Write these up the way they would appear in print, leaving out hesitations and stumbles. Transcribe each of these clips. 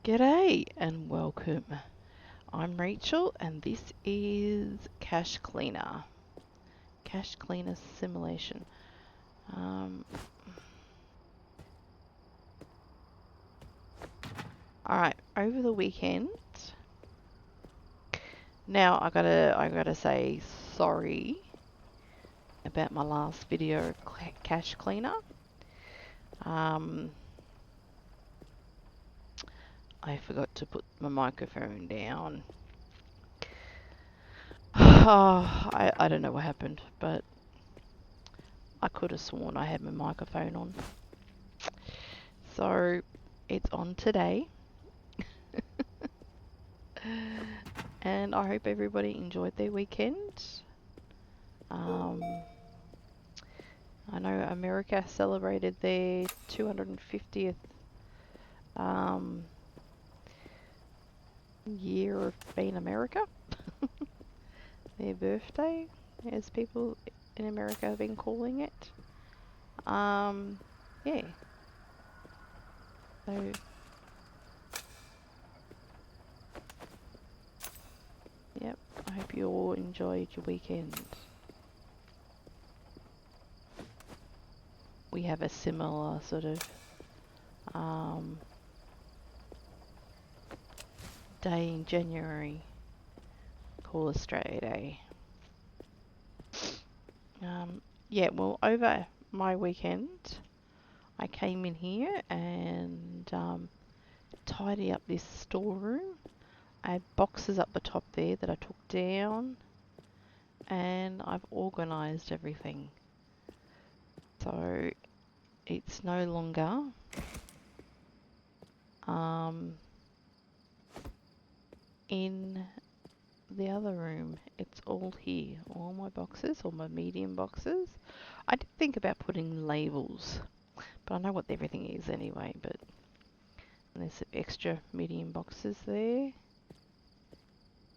G'day and welcome. I'm Rachel and this is Cache Cleaner. Cache Cleaner Simulation. Alright, over the weekend. Now I gotta say sorry about my last video of Cache Cleaner. I forgot to put my microphone down. I don't know what happened, but I could have sworn I had my microphone on. So it's on today. And I hope everybody enjoyed their weekend. I know America celebrated their 250th year of being America. Their birthday, as people in America have been calling it. Yeah. So yep, I hope you all enjoyed your weekend. We have a similar sort of day in January called Australia Day. Yeah, well, over my weekend, I came in here and tidy up this storeroom. I had boxes up the top there that I took down, and I've organised everything. So it's no longer in the other room. It's all here. All my boxes, all my medium boxes. I did think about putting labels, but I know what everything is anyway. But there's some extra medium boxes there.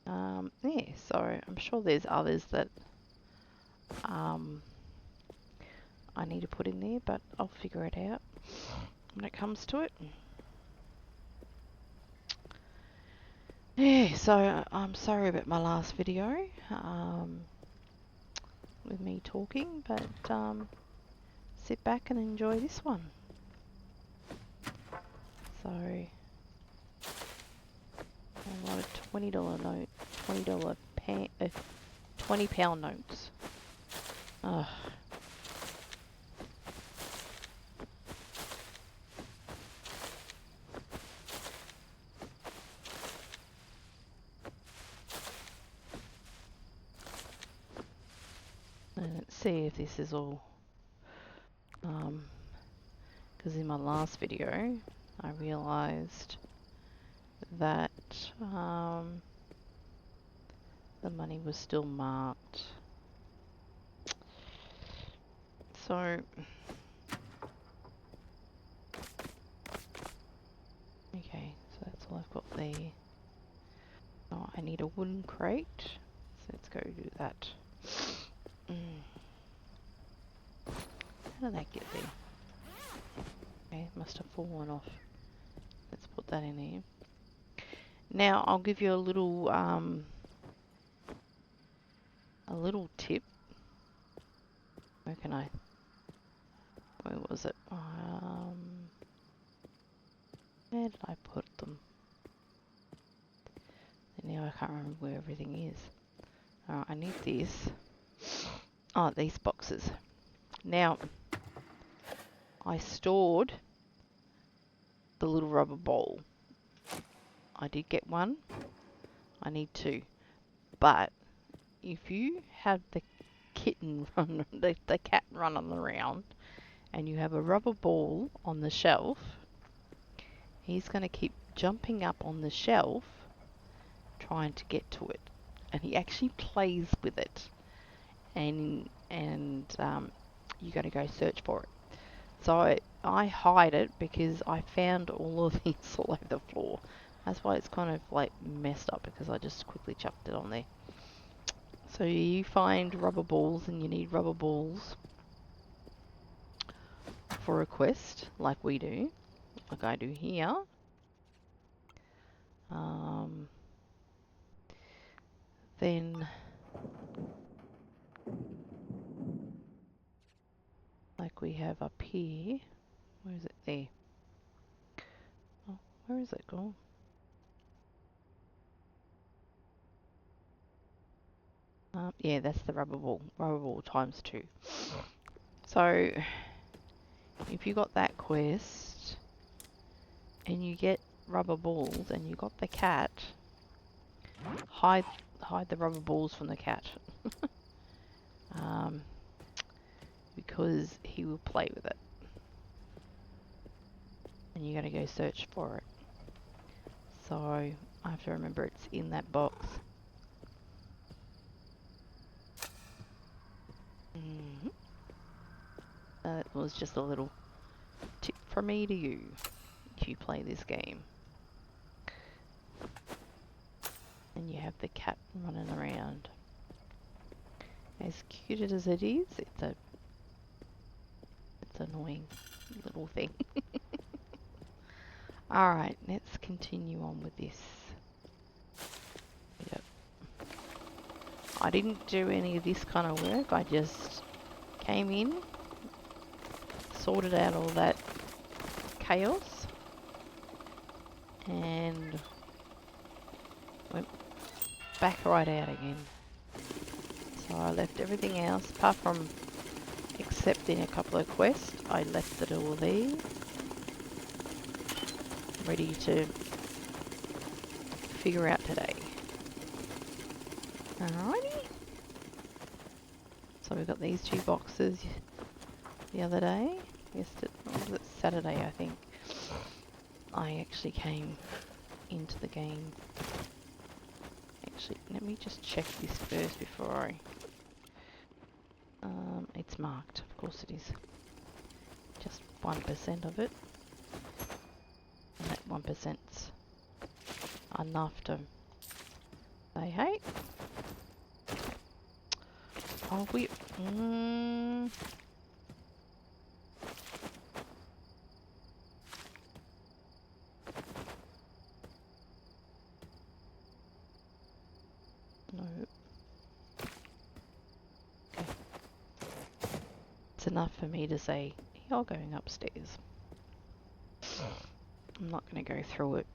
Yeah, so I'm sure there's others that I need to put in there, but I'll figure it out when it comes to it. Yeah, so I'm sorry about my last video with me talking, but sit back and enjoy this one. So a lot of $20 note, £20 notes. Ugh. And let's see if this is all. Because in my last video, I realised that the money was still marked. So okay, so that's all I've got there. Oh, I need a wooden crate, so let's go do that. How did that get there? Okay, must have fallen off. Let's put that in here. Now I'll give you a little tip. Where can I? Where was it? Where did I put them? And now I can't remember where everything is. Alright, I need this. Oh, these boxes. Now, I stored the little rubber bowl. I did get one. I need two. But if you have the kitten run, the cat running around, and you have a rubber ball on the shelf, he's going to keep jumping up on the shelf trying to get to it, and he actually plays with it, and you got to go search for it. So I hide it because I found all of these all over the floor. That's why it's kind of like messed up, because I just quickly chucked it on there. So you find rubber balls and you need rubber balls for a quest like we do, like I do here, then like we have up here, where is it there? Oh, where is it gone? Yeah, that's the rubber ball times 2. So if you got that quest and you get rubber balls and you got the cat, hide the rubber balls from the cat. Because he will play with it. And you gotta go search for it. So I have to remember it's in that box. That was just a little tip from me to you if you play this game. And you have the cat running around. As cute as it is, it's annoying little thing. Alright, let's continue on with this. Yep. I didn't do any of this kind of work, I just came in, sorted out all that chaos, and went back right out again. So I left everything else, apart from accepting a couple of quests, I left it all there, ready to figure out today. Alrighty. So we got these 2 boxes the other day. Was it Saturday, I think. I actually came into the game. Actually, let me just check this first before I... it's marked, of course it is. Just 1% of it. And that 1%'s enough to say, hey. Oh, we... No. Okay. It's enough for me to say, you're going upstairs. I'm not going to go through it.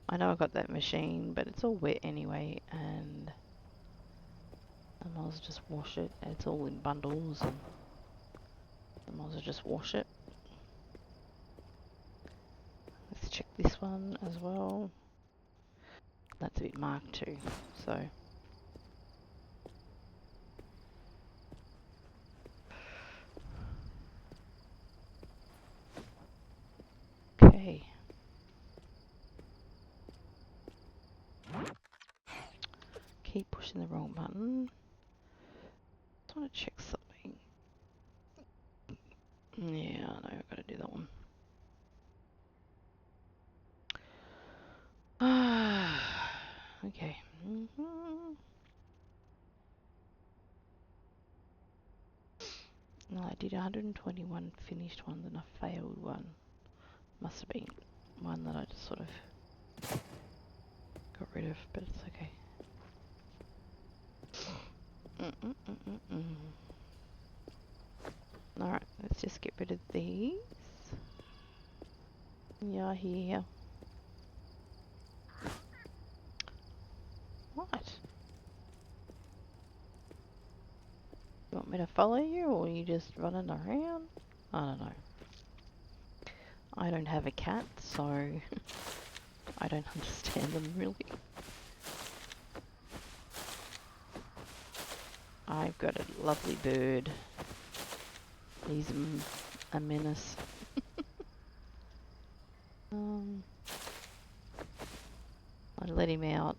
I know I got that machine, but it's all wet anyway, and I might as well just wash it. It's all in bundles, and I might as well just wash it. Let's check this one as well. That's a bit marked too, so... Okay. Keep pushing the wrong button. Just want to check something. Yeah, I know, I've got to do that one. Okay. No, I did 121 finished ones and a failed one. Must have been one that I just sort of got rid of, but it's okay. Alright, let's just get rid of these. Yeah, here. What? You want me to follow you, or are you just running around? I don't know. I don't have a cat, so I don't understand them really. I've got a lovely bird. He's a menace. I let him out.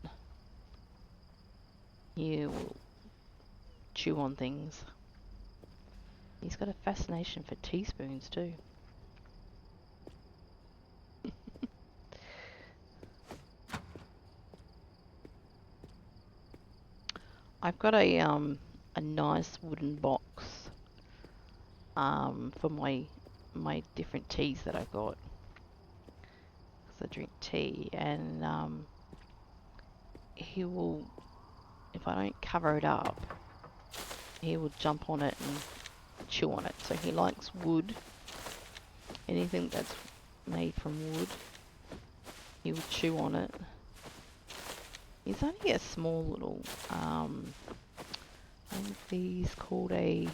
He will chew on things. He's got a fascination for teaspoons too. I've got a a nice wooden box for my different teas that I got. Because I drink tea, and he will, if I don't cover it up, he will jump on it and chew on it. So he likes wood. Anything that's made from wood, he will chew on it. He's only a small little, I think he's called a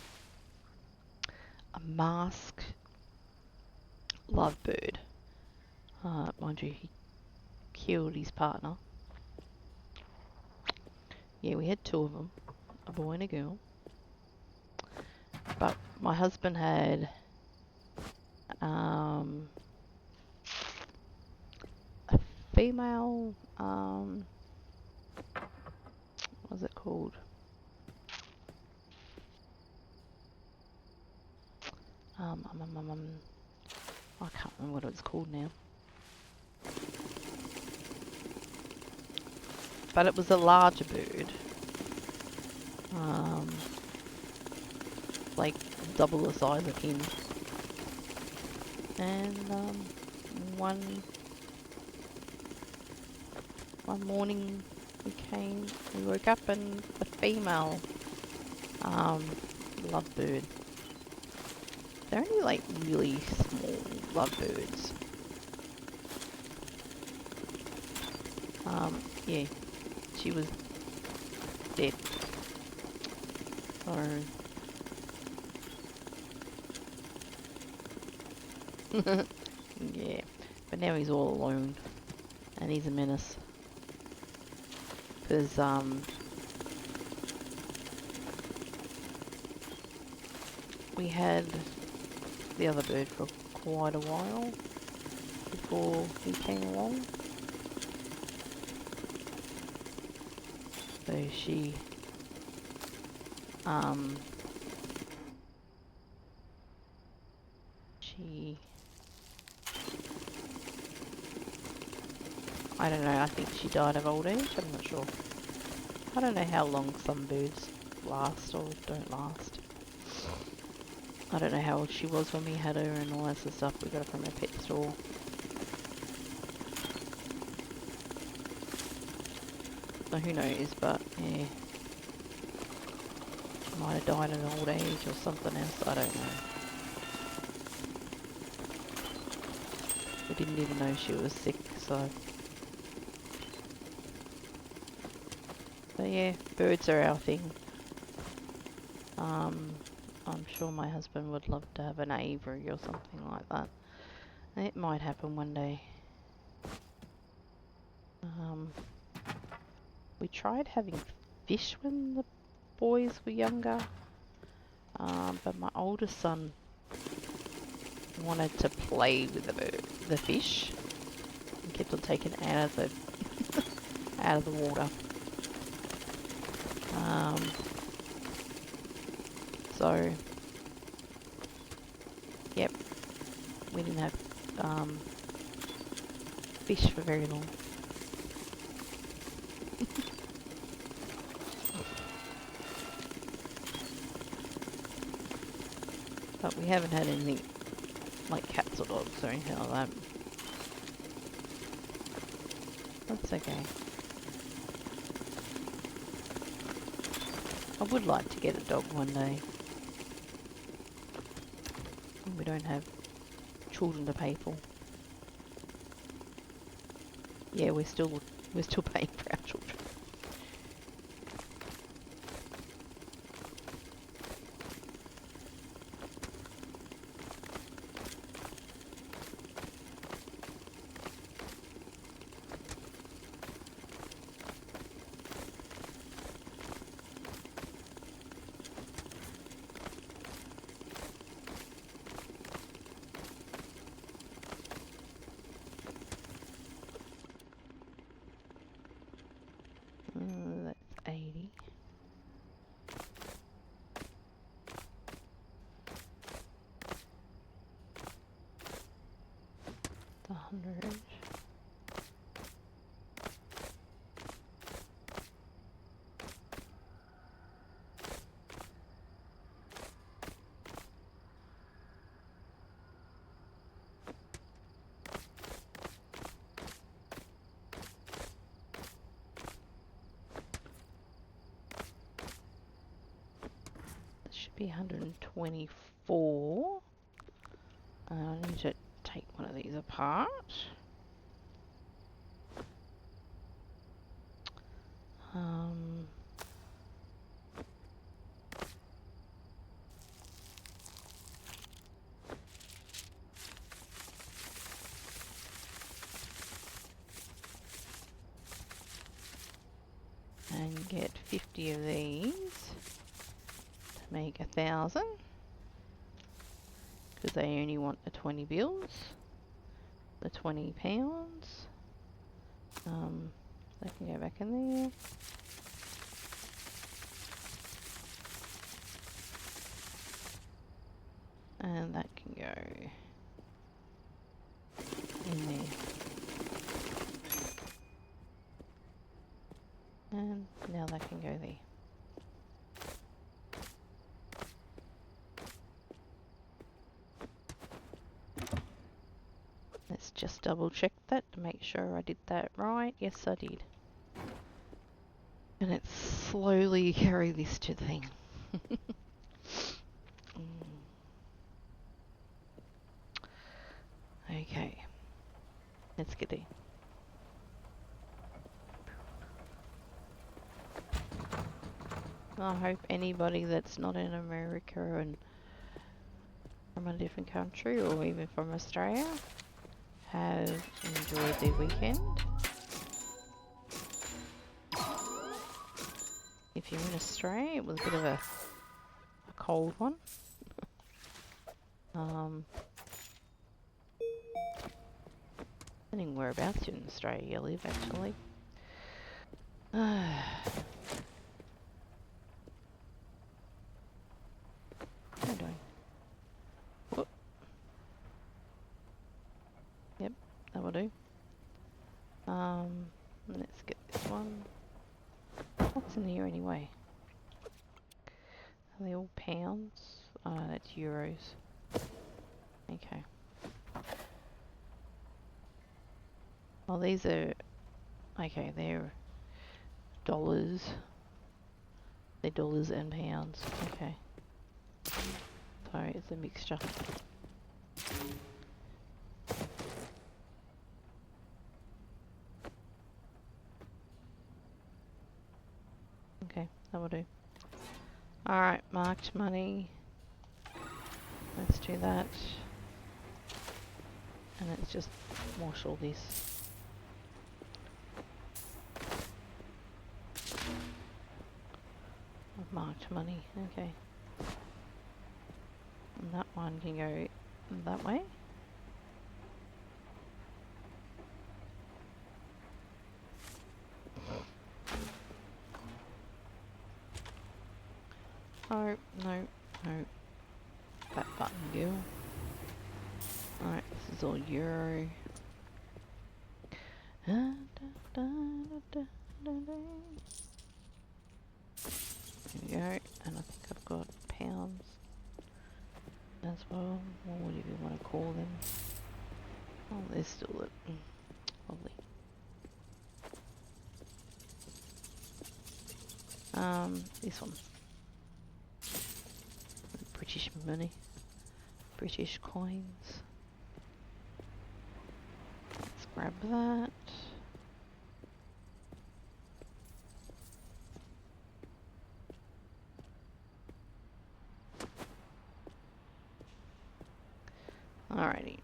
masked lovebird. Mind you, he killed his partner. Yeah, we had 2 of them, a boy and a girl. But my husband had a female, what's it called? I can't remember what it's called now. But it was a larger bird. Like double the size of him. And one morning we woke up and the female lovebird. They're only like really small lovebirds. Yeah, she was dead. So yeah, but now he's all alone, and he's a menace. Because we had the other bird for quite a while before he came along. So she I don't know, I think she died of old age, I'm not sure. I don't know how long some birds last or don't last. I don't know how old she was when we had her and all that sort of stuff. We got her from a pet store. So who knows, but yeah. She might have died at an old age or something else, I don't know. We didn't even know she was sick, so. But yeah, birds are our thing. I'm sure my husband would love to have an aviary or something like that. It might happen one day. We tried having fish when the boys were younger, but my oldest son wanted to play with the fish and kept on taking it out of the water. So yep, we didn't have fish for very long. But we haven't had anything like cats or dogs or anything like that. That's okay. I would like to get a dog one day. We don't have children to pay for. Yeah, we're still paying for our children. should be 124. I need to take one of these apart. And get 50 of these to make 1,000, because they only want the 20 bills, the 20 pounds. They can go back in there. And that can go in there. And now that can go there. Let's just double check that to make sure I did that right. Yes, I did. And let's slowly carry this to the thing. Okay. Let's get in. I hope anybody that's not in America and from a different country or even from Australia have enjoyed their weekend. If you're in Australia, it was a bit of a cold one. Depending whereabouts in Australia you live, actually. What am I doing? Whoop. Yep, that will do. Let's get this one. What's in here anyway? Are they all pounds? Oh, that's euros. Okay. Well, these are... Okay, they're dollars. They're dollars and pounds. Okay. Sorry, it's a mixture. Okay, that will do. Alright, marked money. Let's do that. And let's just wash all this. I've marked money, okay. And that one can go that way. Oh, no, no. That button girl. Alright, this is all euro. There we go, and I think I've got pounds as well, or whatever you want to call them. Oh, there's still it. Lovely. This one. British money. British coins. Let's grab that. Alrighty.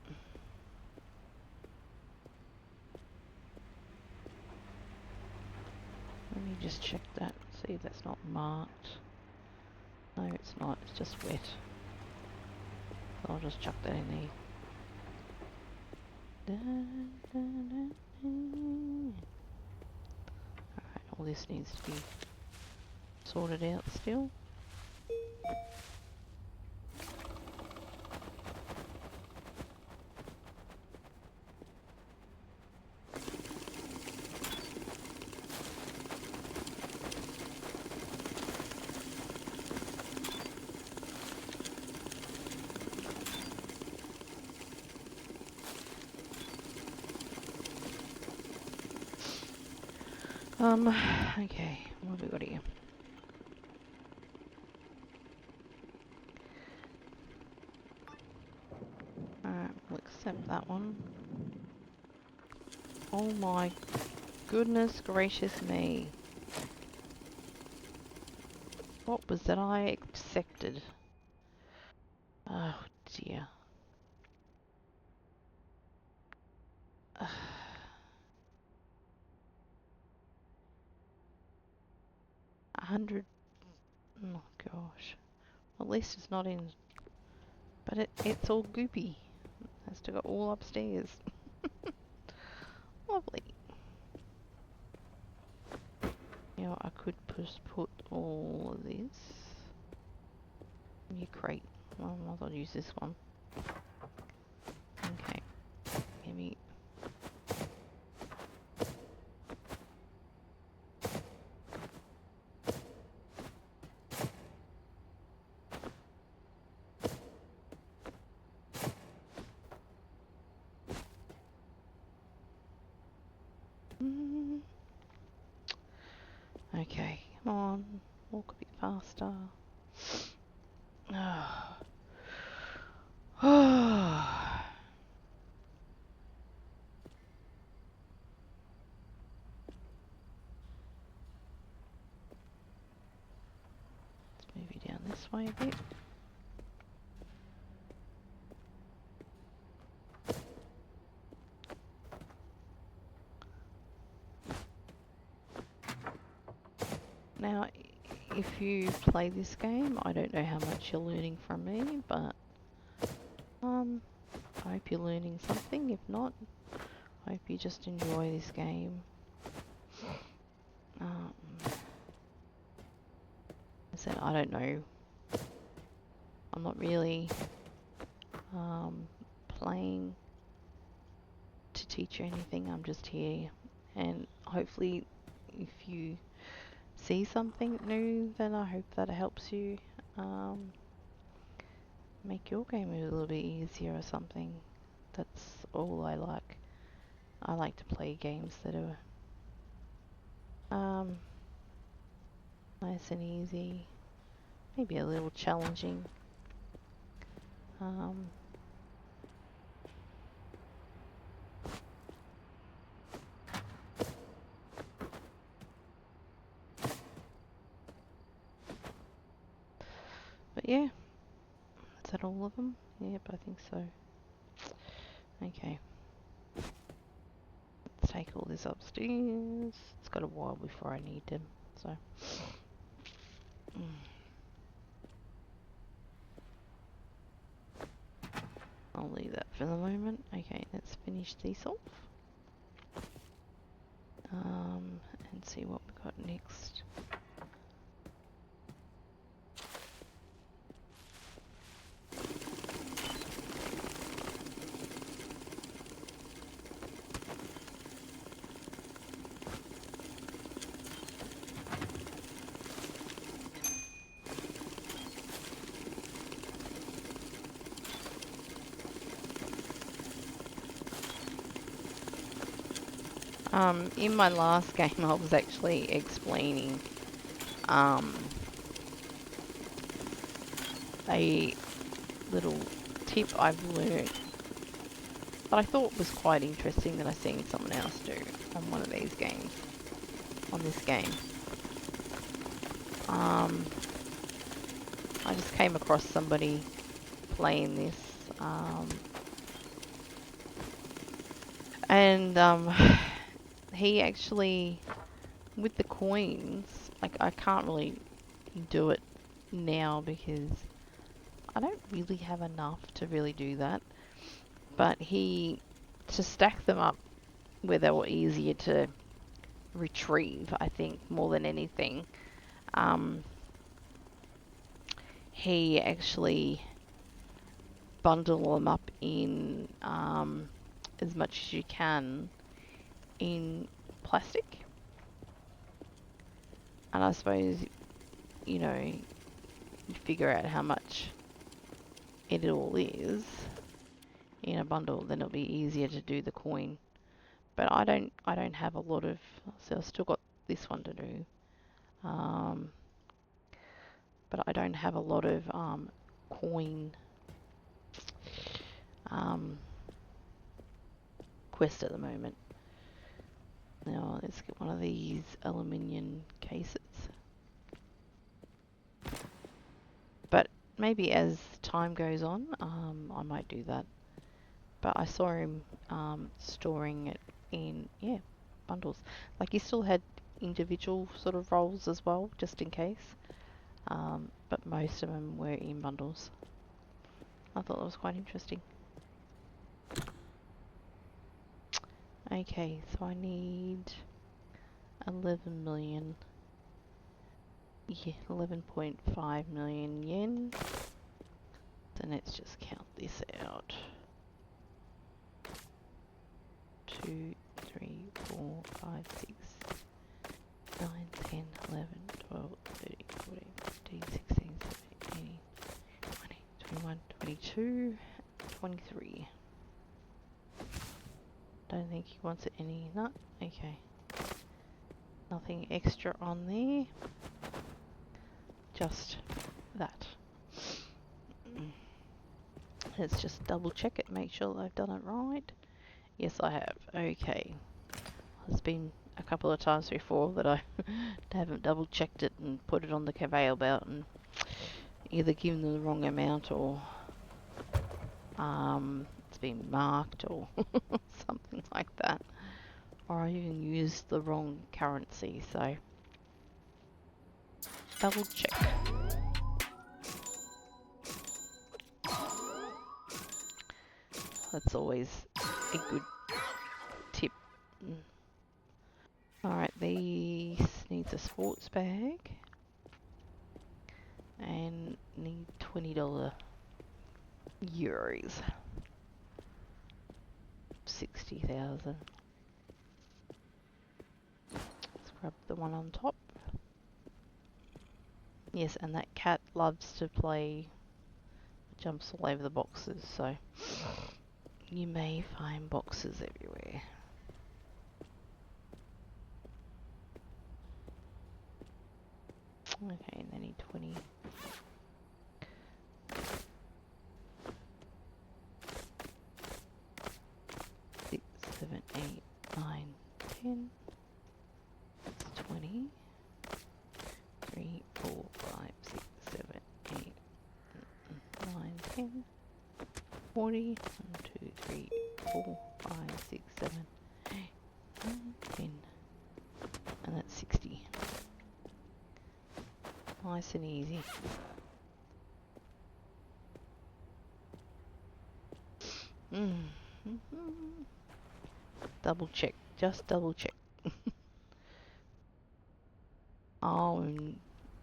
Let me just check that, see if that's not marked. No, it's not, it's just wet. So I'll just chuck that in there. Alright, all this needs to be sorted out still. Okay, what have we got here? accept that one. Oh my goodness gracious me. What was that I accepted? Oh dear. 100. Oh gosh. At least it's not in. But it's all goopy. Has to go all upstairs. Lovely. Now I could just put all of this in your crate. Well, I might as well use this one. Okay. Maybe. Okay, come on. Walk a bit faster. Let's move you down this way a bit. Now, if you play this game, I don't know how much you're learning from me, but I hope you're learning something. If not, I hope you just enjoy this game. I said I don't know. I'm not really playing to teach you anything. I'm just here, and hopefully, if you see something new, then I hope that helps you make your game a little bit easier or something. That's all I like. I like to play games that are nice and easy, maybe a little challenging. But yeah, is that all of them? Yep, I think so. Okay. Let's take all this upstairs. It's got a while before I need them, so. I'll leave that for the moment. Okay, let's finish these off. And see what we got next. In my last game, I was actually explaining a little tip I've learned that I thought was quite interesting that I seen someone else do on one of these games, on this game. I just came across somebody playing this, and he actually, with the coins, like I can't really do it now because I don't really have enough to really do that, but to stack them up where they were easier to retrieve, I think, more than anything, he actually bundled them up in as much as you can in plastic. And I suppose, you know, you figure out how much it all is in a bundle, then it'll be easier to do the coin. But I don't have a lot of, so I've still got this one to do. But I don't have a lot of coin quest at the moment. Now let's get one of these aluminium cases. But maybe as time goes on, I might do that. But I saw him storing it in, bundles. Like he still had individual sort of rolls as well, just in case. But most of them were in bundles. I thought that was quite interesting. Okay, so I need 11 million. Yeah, 11.5 million yen. So let's just count this out. 2, 3, 4, 5, 6, 9, 10, 11, 12, 13, 14, 15, 16, 17, 18, 20, 21, 22, 23. Don't think he wants it any. No, okay. Nothing extra on there. Just that. Let's just double check it, make sure that I've done it right. Yes, I have. Okay. There's been a couple of times before that I haven't double checked it and put it on the conveyor belt and either given them the wrong amount or it's been marked or something like that. Or I even used the wrong currency, so double check. That's always a good tip. Alright, these needs a sports bag and need $20 euros. 60,000. Let's grab the one on top. Yes, and that cat loves to play, jumps all over the boxes, so you may find boxes everywhere. Okay, and they need 20. 6, 7, 8, 9, 10. That's 20. 3, 4, 5, 6, 7, 8, 9, 10. 40. 1, 2, 3, 4, 5, 6, 7, 8, 9, 10. And that's 60. Nice and easy. Double check. Just double check. Oh,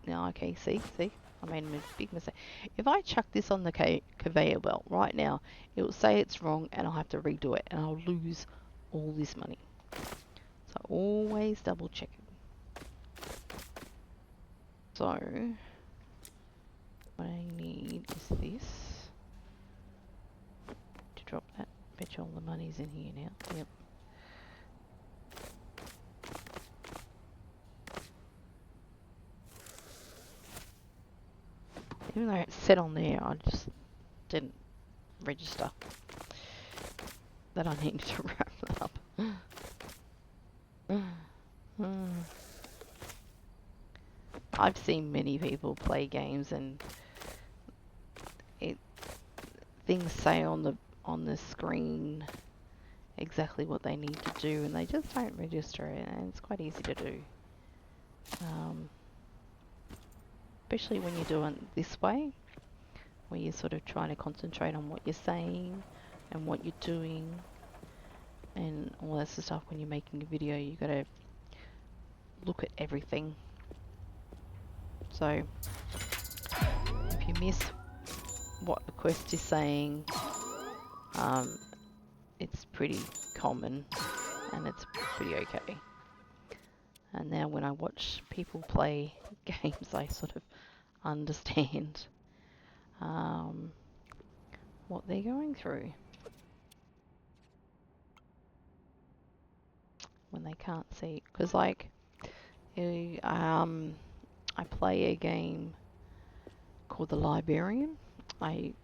no, okay, see, I made a big mistake. If I chuck this on the conveyor belt right now, it will say it's wrong and I'll have to redo it and I'll lose all this money. So always double check it. So, what I need is this. To drop that. Bet you all the money's in here now. Yep. Even though it said on there, I just didn't register that I needed to wrap that up. I've seen many people play games and things say on the screen exactly what they need to do and they just don't register it, and it's quite easy to do. Especially when you're doing it this way, where you're sort of trying to concentrate on what you're saying and what you're doing and all that sort of stuff. When you're making a video, you got to look at everything. So if you miss what the quest is saying, it's pretty common and it's pretty okay. And now when I watch people play games, I sort of understand what they're going through when they can't see. Because like, I play a game called The Librarian. I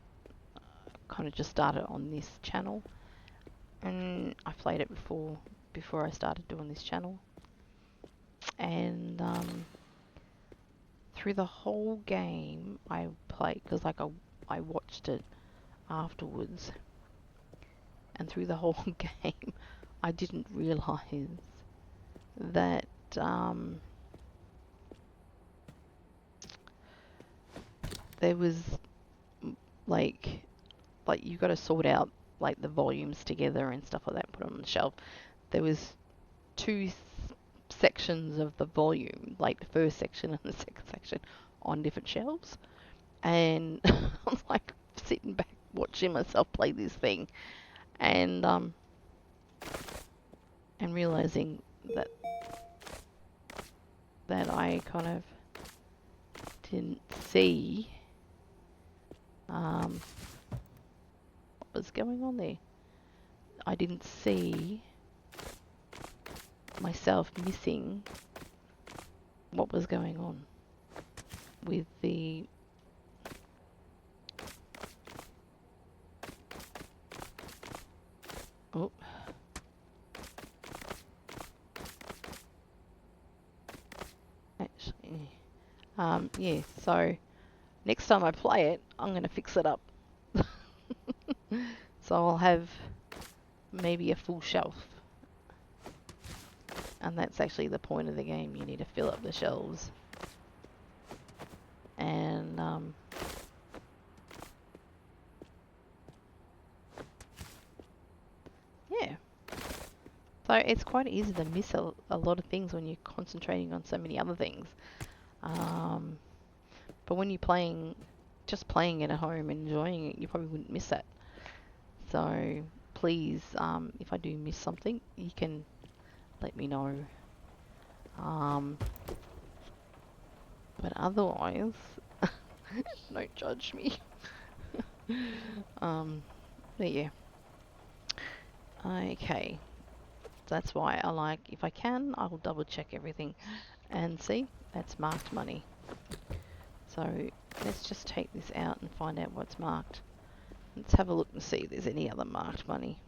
kind of just started on this channel, and I played it before I started doing this channel, and through the whole game I played, because like I watched it afterwards, and through the whole game I didn't realize that there was like you got to sort out like the volumes together and stuff like that, put them on the shelf. There was two sections of the volume, like the first section and the second section, on different shelves, and I'm like sitting back watching myself play this thing, and realizing that I kind of didn't see what was going on there. I didn't see myself missing what was going on with the actually yeah, so next time I play it I'm going to fix it up. So I'll have maybe a full shelf, and that's actually the point of the game. You need to fill up the shelves, and yeah, so it's quite easy to miss a lot of things when you're concentrating on so many other things, but when you're just playing it at home and enjoying it, you probably wouldn't miss that. So please, if I do miss something, you can let me know. But otherwise, don't judge me. But yeah. Okay. That's why I like, if I can, I'll double check everything and see. That's marked money. So let's just take this out and find out what's marked. Let's have a look and see if there's any other marked money.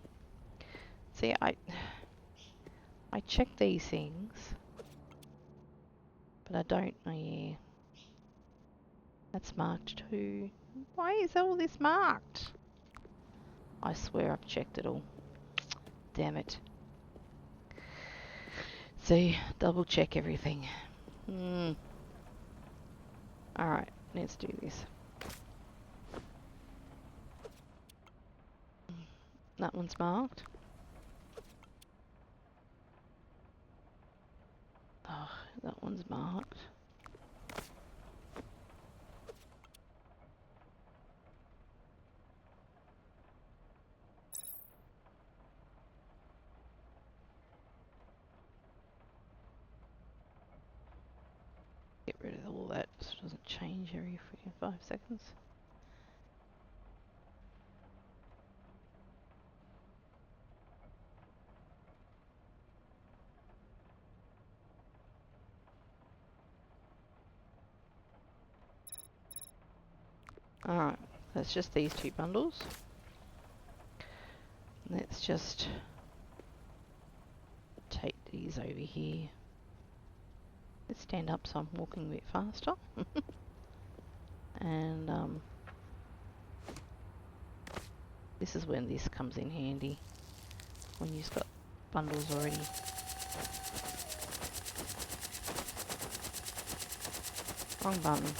See, I check these things, but I don't. Oh yeah, that's marked too. Why is all this marked? I swear I've checked it all. Damn it. See, double check everything. Alright, let's do this. That one's marked. Oh, that one's marked. Get rid of all that so it doesn't change every freaking 5 seconds. Alright, that's just these two bundles. Let's just take these over here. Let's stand up so I'm walking a bit faster. And this is when this comes in handy, when you've got bundles already. Wrong button.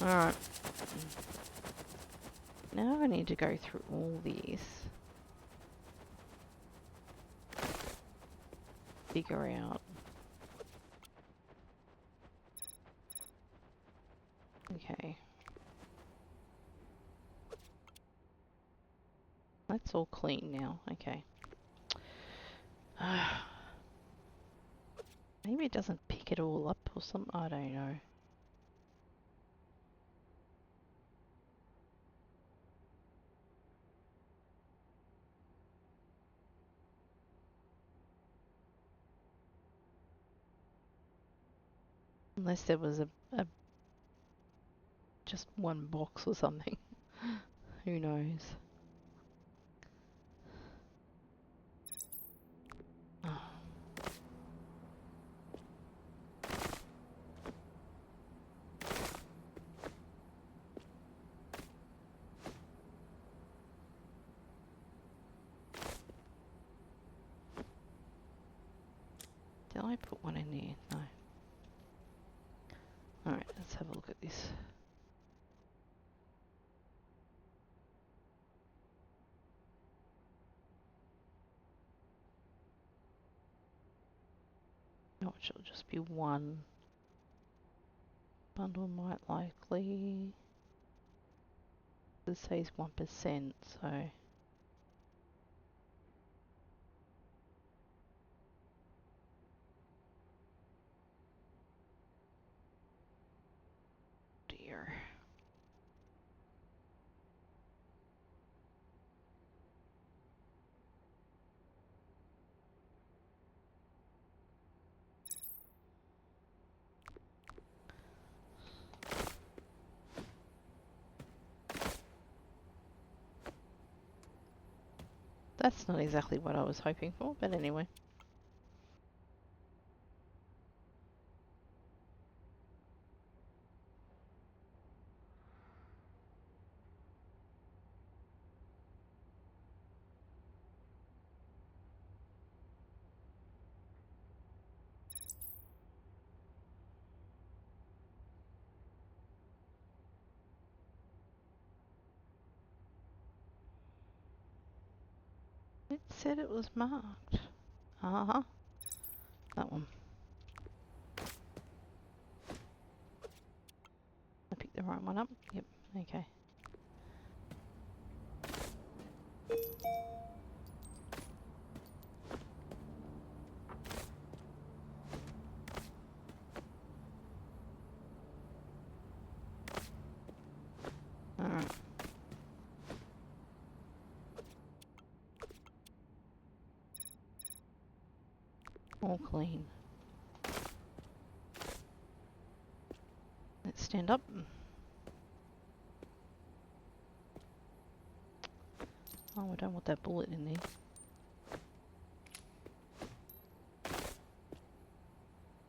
Alright. Now I need to go through all this. Figure out. Okay. That's all clean now. Okay. Maybe it doesn't pick it all up or something. I don't know. Unless there was a just one box or something. Who knows? Oh. Did I put one in there? No. Alright, let's have a look at this. No, it should just be one. Bundle might likely. This says 1%, so. Dear. That's not exactly what I was hoping for, but anyway. It said it was marked. Uh-huh. That one. I picked the right one up. Yep, okay. Alright. All clean. Let's stand up. Oh, I don't want that bullet in there.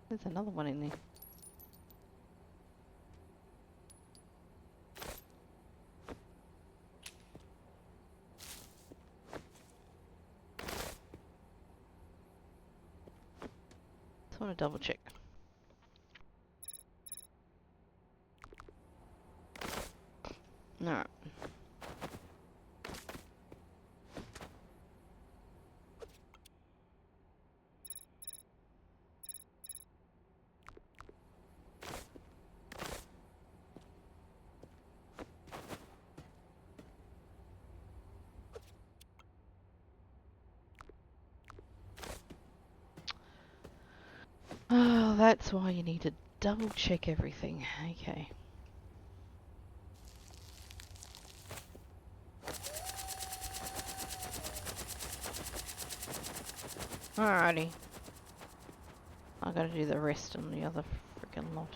There's another one in there. Just want to double check. Alright. Oh, that's why you need to double check everything. Okay. Alrighty. I gotta do the rest on the other freaking lot.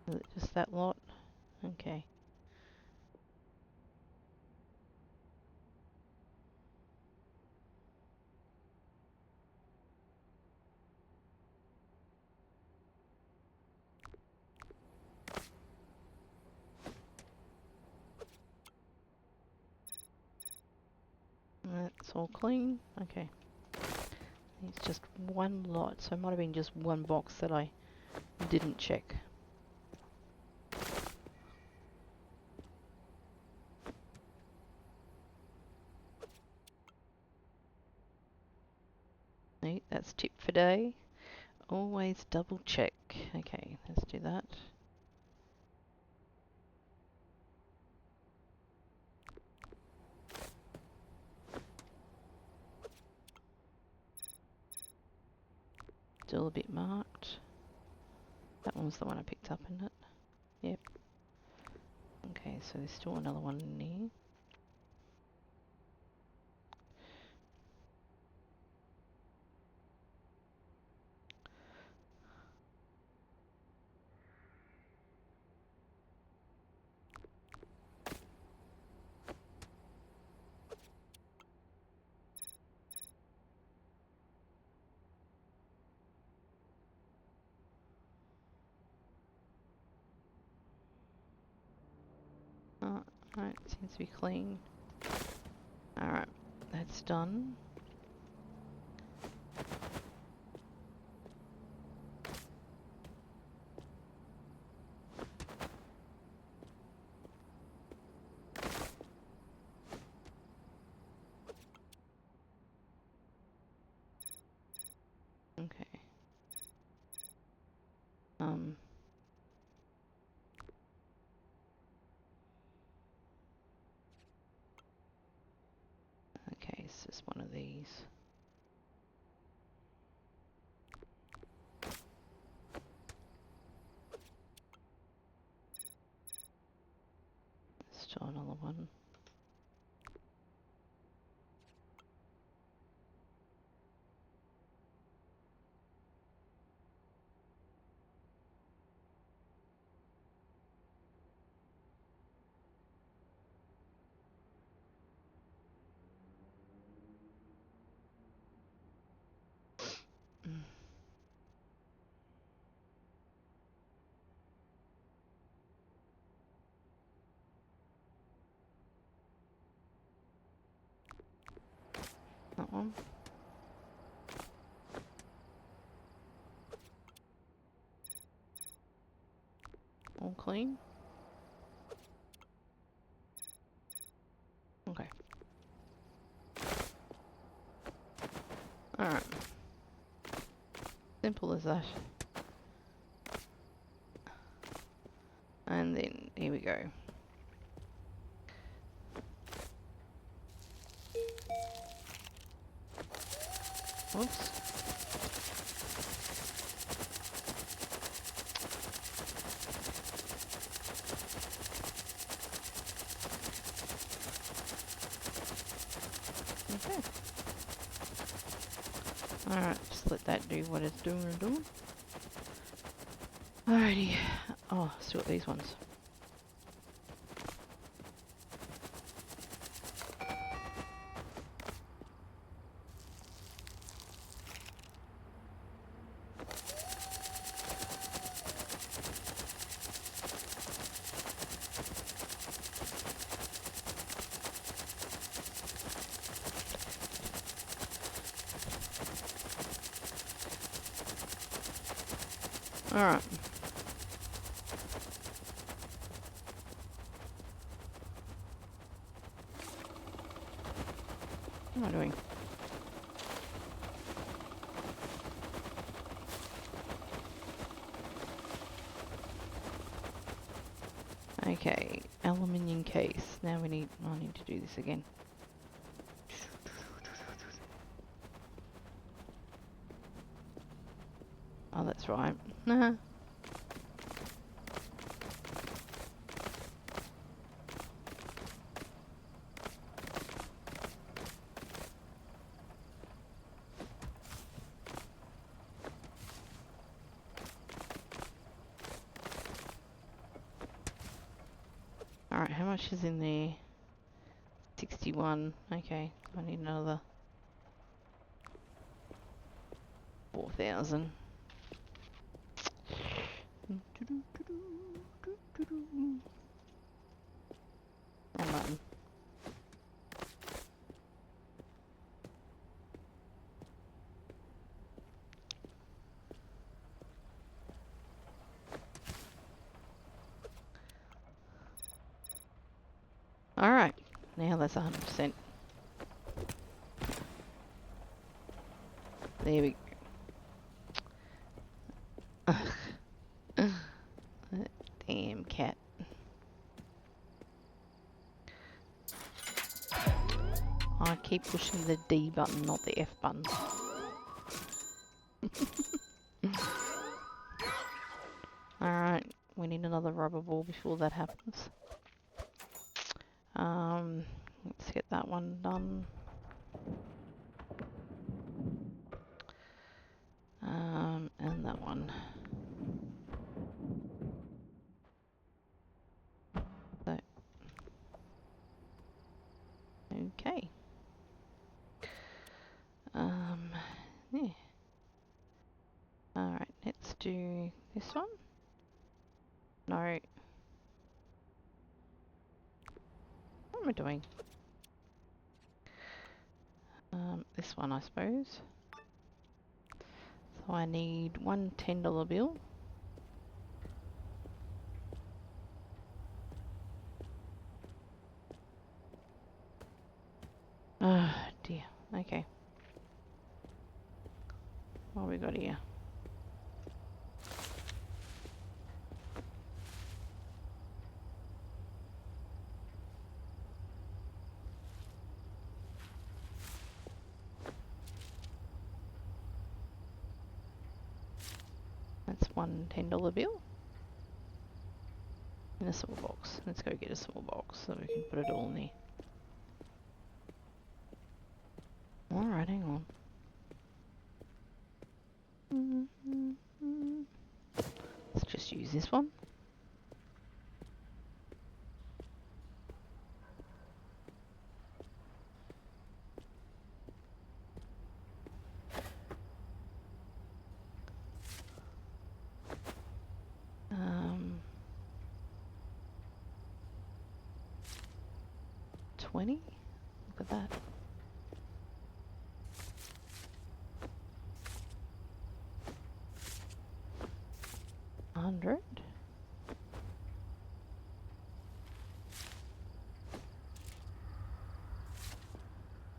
Is it just that lot? Okay. That's all clean. Okay. It's just one lot, so it might have been just one box that I didn't check. Neat, that's tip for day. Always double check. Okay, let's do that. Still a bit marked. That one was the one I picked up, isn't it? Yep. Okay, so there's still another one in there. Alright, seems to be clean. Alright, that's done. Okay. Okay, it's just one of these. Let's try another one. That one. All clean. Okay. Alright. Simple as that. And then, here we go. Whoops. Okay. Alright, just let that do what it's doing. Alrighty. Oh, still got these ones. Alright. What am I doing? Okay, aluminium case. Now I need to do this again. Oh, that's right. Alright, how much is in there? 61. Okay, I need another 4,000. Wrong button. Alright, now that's 100%. There we go. That damn cat. I keep pushing the D button, not the F button. Alright, we need another rubber ball before that happens. Let's get that one done. And that one. So, okay. Yeah. Alright, let's do this one. No. doing? This one, I suppose. So I need one $10 bill. Oh dear. Okay. What have we got here? That's one $10 bill. In a small box. Let's go get a small box so we can put it all in there. Alright, hang on. Let's just use this one. Um, 20? Look at that. $100.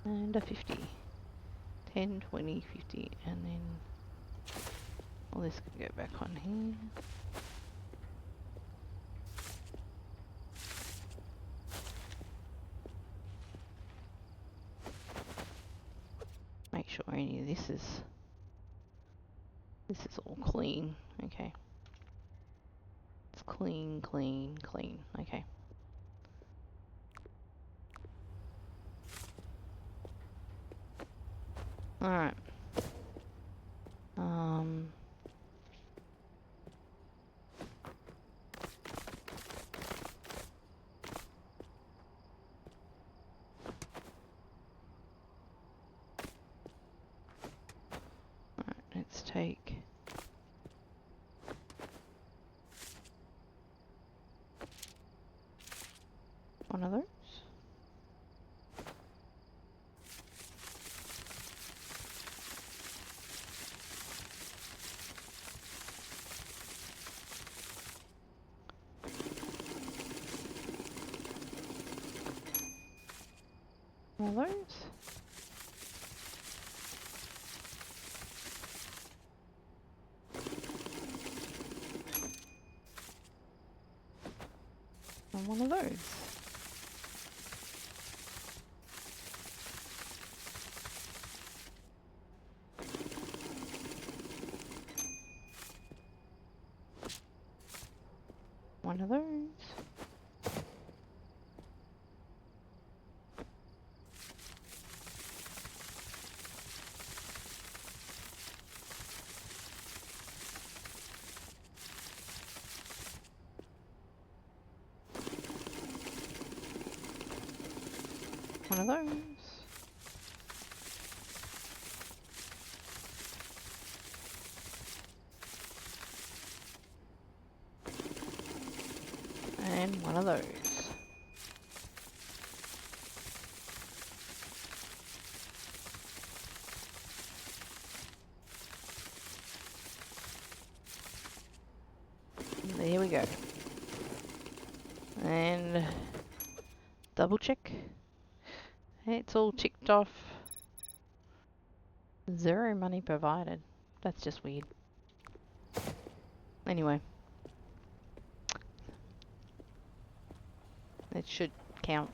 And a 50. 10, 20, 50, and then all this can go back on here. Make sure any of this is all clean. Okay. It's clean, clean, clean. Okay. Alright. Let's take one of those. One of those. And one of those. One of those. One of those. And one of those. There we go. And double check. It's all ticked off. 0 money provided. That's just weird. Anyway. It should count.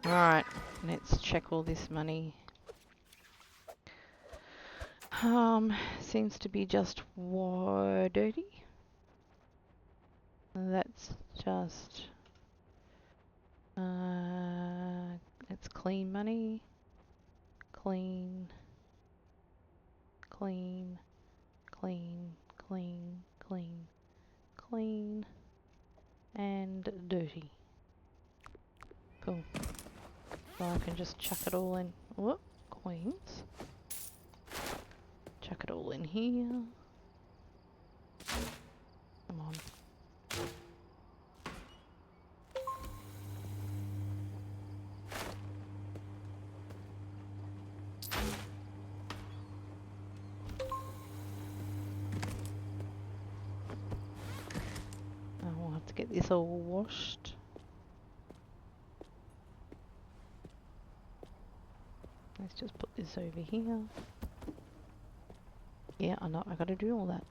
Alright, let's check all this money. Seems to be just dirty. That's just it's clean money. Clean, clean, clean, clean, clean, clean, and dirty. Cool. So I can just chuck it all in. Whoop, coins. Chuck it all in here. Come on. We'll have to get this all washed. Let's just put this over here. Yeah, I know, I gotta do all that.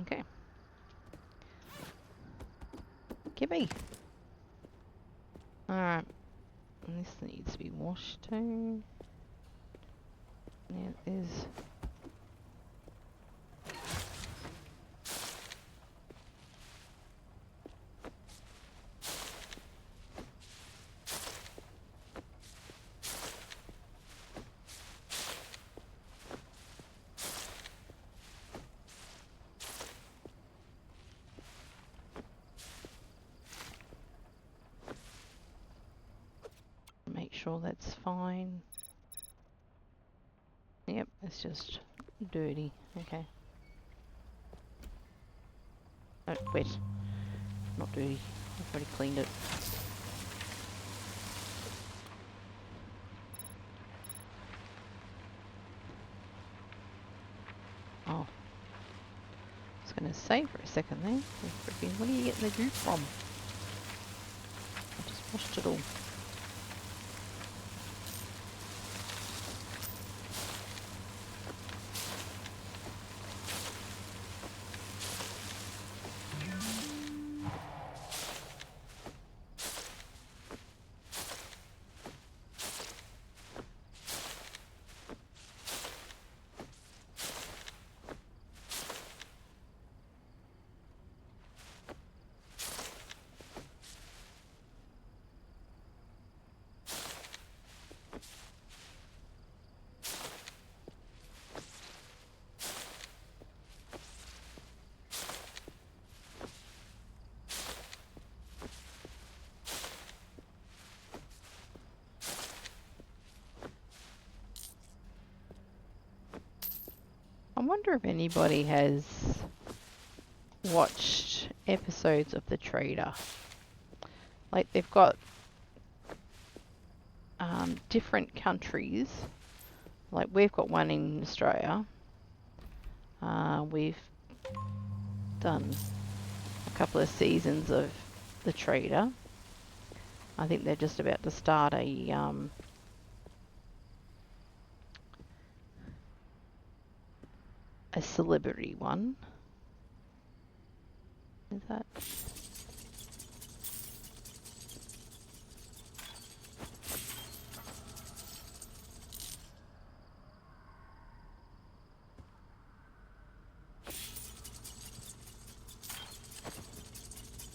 Okay. Gimme. Alright. And this needs to be washed too. Yeah, it is. Make sure that's fine. Yep, it's just dirty. Okay. Oh, wet. Not dirty. I've already cleaned it. Oh. I was going to say for a second there. Where are you getting the goop from? I just washed it all. I wonder if anybody has watched episodes of The Trader. Like, they've got different countries. Like, we've got one in Australia. We've done a couple of seasons of The Trader. I think they're just about to start a celebrity one. Is that?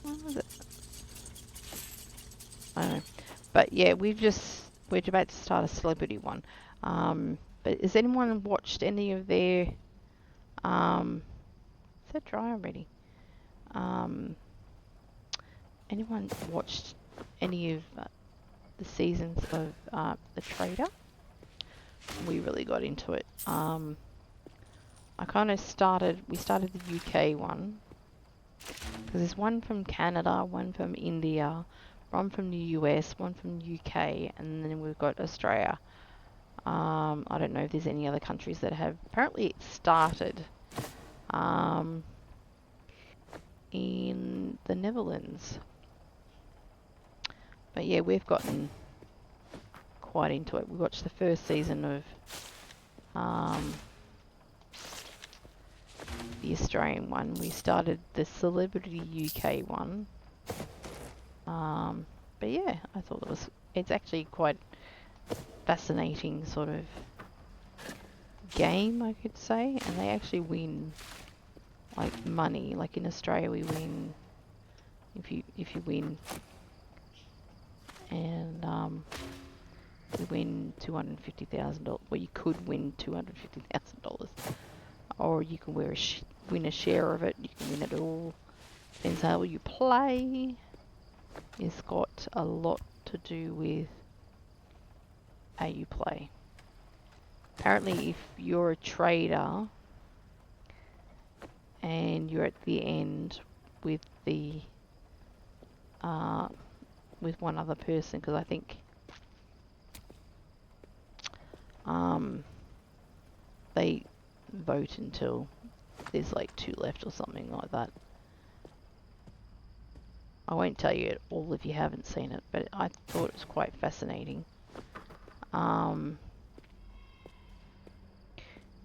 What was it? I don't know. But yeah, we're about to start a celebrity one. But has anyone watched any of their is that dry already? Anyone watched any of the seasons of The Trader? We really got into it. I kind of we started the UK one. Because there's one from Canada, one from India, one from the US, one from the UK, and then we've got Australia. I don't know if there's any other countries that have. Apparently it started in the Netherlands. But yeah, we've gotten quite into it. We watched the first season of the Australian one. We started the Celebrity UK one. But yeah, I thought it's actually quite fascinating sort of game, I could say. And they actually win like money. Like in Australia, we win if you win, and we win $250,000. Well, you could win $250,000, or you can win a share of it. You can win it all. Depends how you play. It's got a lot to do with how you play. Apparently, if you're a trader and you're at the end with the with one other person, because I think they vote until there's like 2 left or something like that. I won't tell you it all if you haven't seen it, but I thought it was quite fascinating. Yeah,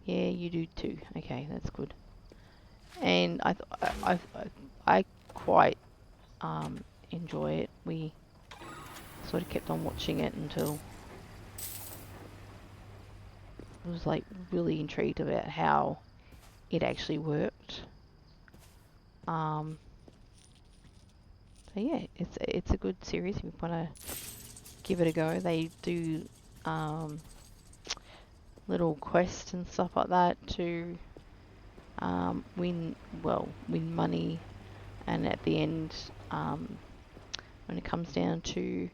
you do too. Okay, that's good. And I quite enjoy it. We sort of kept on watching it until I was like really intrigued about how it actually worked. So yeah, it's a good series if you want to give it a go. They do little quests and stuff like that to win money, and at the end, when it comes down to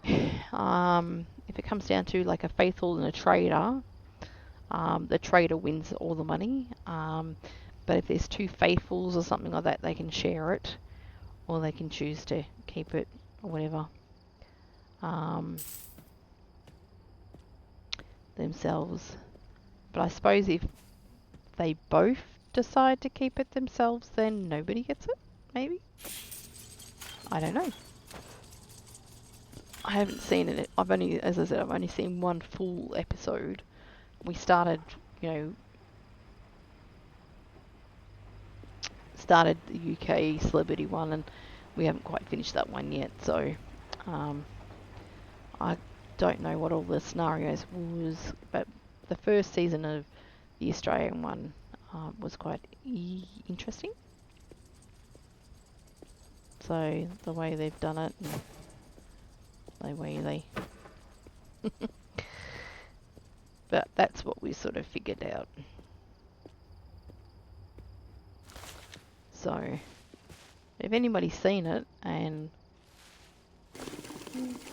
if it comes down to like a faithful and a trader, the trader wins all the money. But if there's 2 faithfuls or something like that, they can share it, or they can choose to keep it or whatever themselves. But I suppose if they both decide to keep it themselves, then nobody gets it, maybe? I don't know. I haven't seen it. As I said, I've only seen one full episode. We started the UK celebrity one, and we haven't quite finished that one yet. So, I don't know what all the scenarios was, but the first season of the Australian one was quite interesting. So the way they've done it, and the way they but that's what we sort of figured out. So if anybody's seen it, and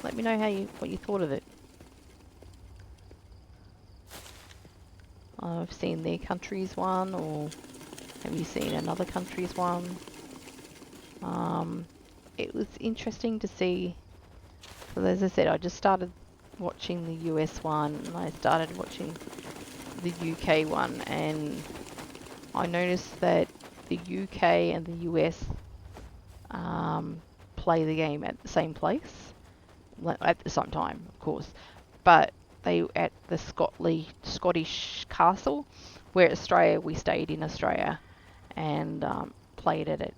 let me know what you thought of it. I've seen their country's one, or have you seen another country's one? It was interesting to see, because as I said, I just started watching the US one, and I started watching the UK one, and I noticed that the UK and the US play the game at the same place, at the same time, of course, but they at the Scottish castle, where Australia, we stayed in Australia and played at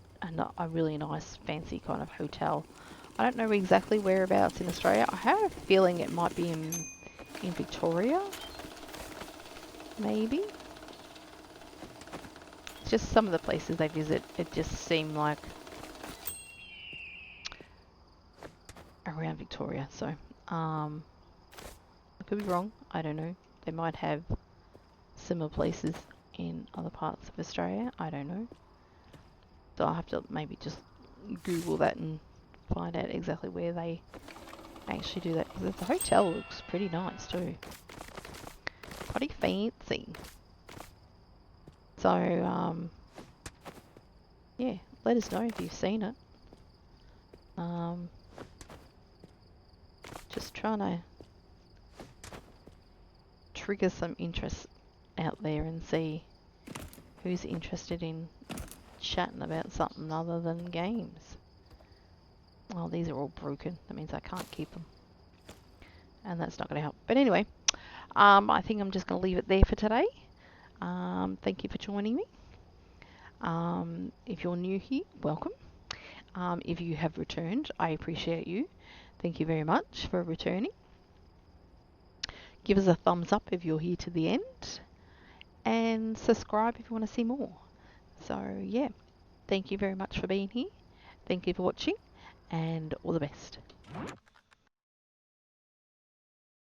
a really nice fancy kind of hotel. I don't know exactly whereabouts in Australia. I have a feeling it might be in Victoria, maybe. It's just some of the places they visit, it just seemed like around Victoria. So I could be wrong. I don't know. They might have similar places in other parts of Australia. I don't know. So I'll have to maybe just Google that and find out exactly where they actually do that. Because the hotel looks pretty nice too. Pretty fancy. So, yeah, let us know if you've seen it. Just trying to trigger some interest out there and see who's interested in chatting about something other than games. Oh, these are all broken. That means I can't keep them. And that's not going to help. But anyway, I think I'm just going to leave it there for today. Thank you for joining me. If you're new here, welcome. If you have returned, I appreciate you. Thank you very much for returning. Give us a thumbs up if you're here to the end, and subscribe if you want to see more. So yeah, thank you very much for being here. Thank you for watching, and all the best.